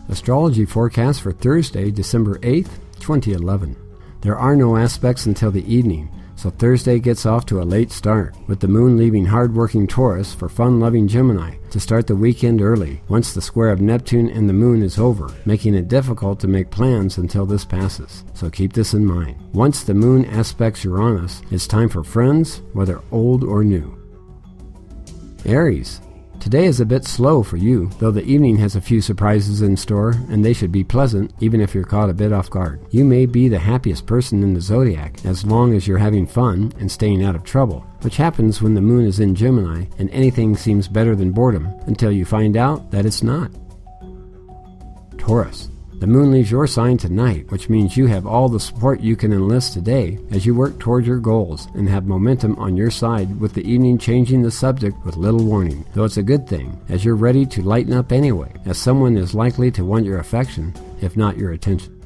Astrology forecast for Thursday, December 8th, 2011. There are no aspects until the evening, so Thursday gets off to a late start, with the moon leaving hard-working Taurus for fun-loving Gemini to start the weekend early, once the square of Neptune and the moon is over, making it difficult to make plans until this passes. So keep this in mind. Once the moon aspects Uranus, it's time for friends, whether old or new. Aries. Today is a bit slow for you, though the evening has a few surprises in store, and they should be pleasant, even if you're caught a bit off guard. You may be the happiest person in the zodiac, as long as you're having fun and staying out of trouble, which happens when the moon is in Gemini, and anything seems better than boredom, until you find out that it's not. Taurus. The moon leaves your sign tonight, which means you have all the support you can enlist today as you work toward your goals and have momentum on your side, with the evening changing the subject with little warning, though it's a good thing, as you're ready to lighten up anyway, as someone is likely to want your affection, if not your attention.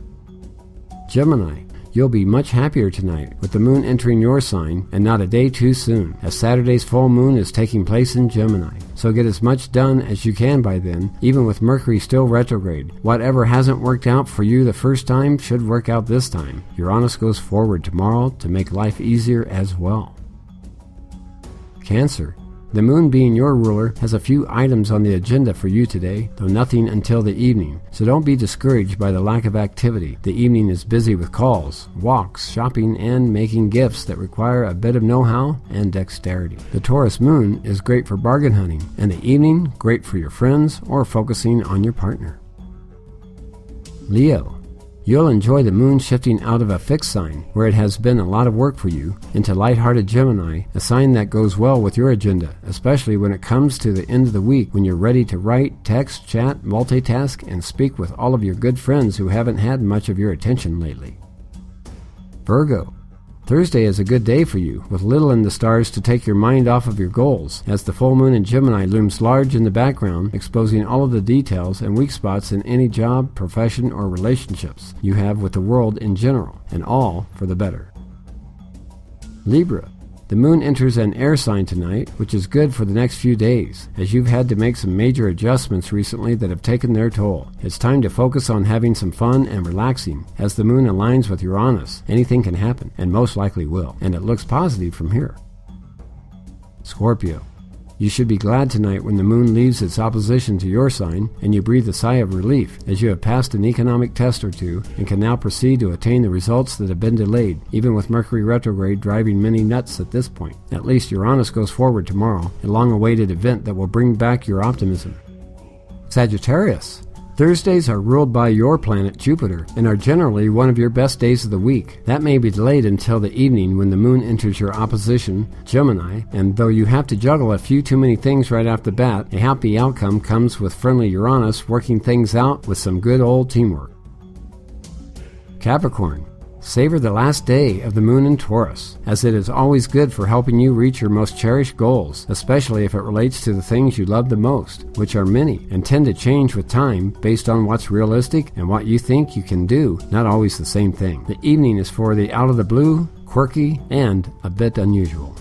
Gemini. You'll be much happier tonight, with the moon entering your sign, and not a day too soon, as Saturday's full moon is taking place in Gemini. So get as much done as you can by then, even with Mercury still retrograde. Whatever hasn't worked out for you the first time should work out this time. Uranus goes forward tomorrow to make life easier as well. Cancer. The moon, being your ruler, has a few items on the agenda for you today, though nothing until the evening, so don't be discouraged by the lack of activity. The evening is busy with calls, walks, shopping, and making gifts that require a bit of know-how and dexterity. The Taurus moon is great for bargain hunting, and the evening great for your friends or focusing on your partner. Leo. You'll enjoy the moon shifting out of a fixed sign, where it has been a lot of work for you, into lighthearted Gemini, a sign that goes well with your agenda, especially when it comes to the end of the week, when you're ready to write, text, chat, multitask, and speak with all of your good friends who haven't had much of your attention lately. Virgo. Thursday is a good day for you, with little in the stars to take your mind off of your goals, as the full moon in Gemini looms large in the background, exposing all of the details and weak spots in any job, profession, or relationships you have with the world in general, and all for the better. Libra. The moon enters an air sign tonight, which is good for the next few days, as you've had to make some major adjustments recently that have taken their toll. It's time to focus on having some fun and relaxing. As the moon aligns with Uranus, anything can happen, and most likely will, and it looks positive from here. Scorpio. You should be glad tonight when the moon leaves its opposition to your sign, and you breathe a sigh of relief, as you have passed an economic test or two and can now proceed to attain the results that have been delayed, even with Mercury retrograde driving many nuts at this point. At least Uranus goes forward tomorrow, a long-awaited event that will bring back your optimism. Sagittarius. Thursdays are ruled by your planet Jupiter and are generally one of your best days of the week. That may be delayed until the evening when the moon enters your opposition, Gemini, and though you have to juggle a few too many things right off the bat, a happy outcome comes with friendly Uranus working things out with some good old teamwork. Capricorn. Savor the last day of the moon in Taurus, as it is always good for helping you reach your most cherished goals, especially if it relates to the things you love the most, which are many and tend to change with time based on what's realistic and what you think you can do, not always the same thing. The evening is for the out of the blue, quirky, and a bit unusual.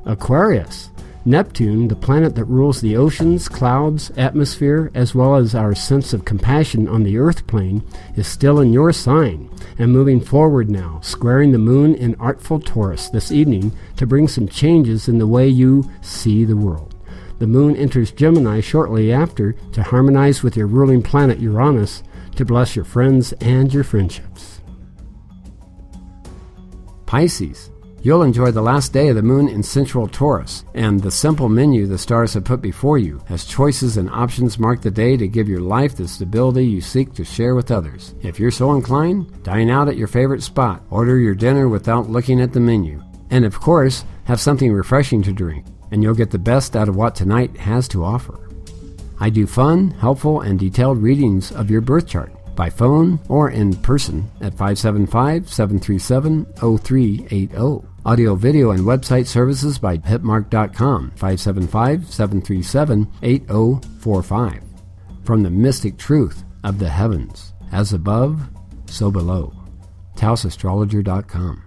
Aquarius. Neptune, the planet that rules the oceans, clouds, atmosphere, as well as our sense of compassion on the earth plane, is still in your sign and moving forward now, squaring the moon in artful Taurus this evening to bring some changes in the way you see the world. The moon enters Gemini shortly after to harmonize with your ruling planet Uranus to bless your friends and your friendships. Pisces. You'll enjoy the last day of the moon in central Taurus, and the simple menu the stars have put before you, as choices and options mark the day to give your life the stability you seek to share with others. If you're so inclined, dine out at your favorite spot, order your dinner without looking at the menu, and of course, have something refreshing to drink, and you'll get the best out of what tonight has to offer. I do fun, helpful, and detailed readings of your birth chart, by phone or in person at 575-737-0380. Audio, video, and website services by hitmark.com, 575-737-8045. From the mystic truth of the heavens, as above, so below. TaosAstrologer.com.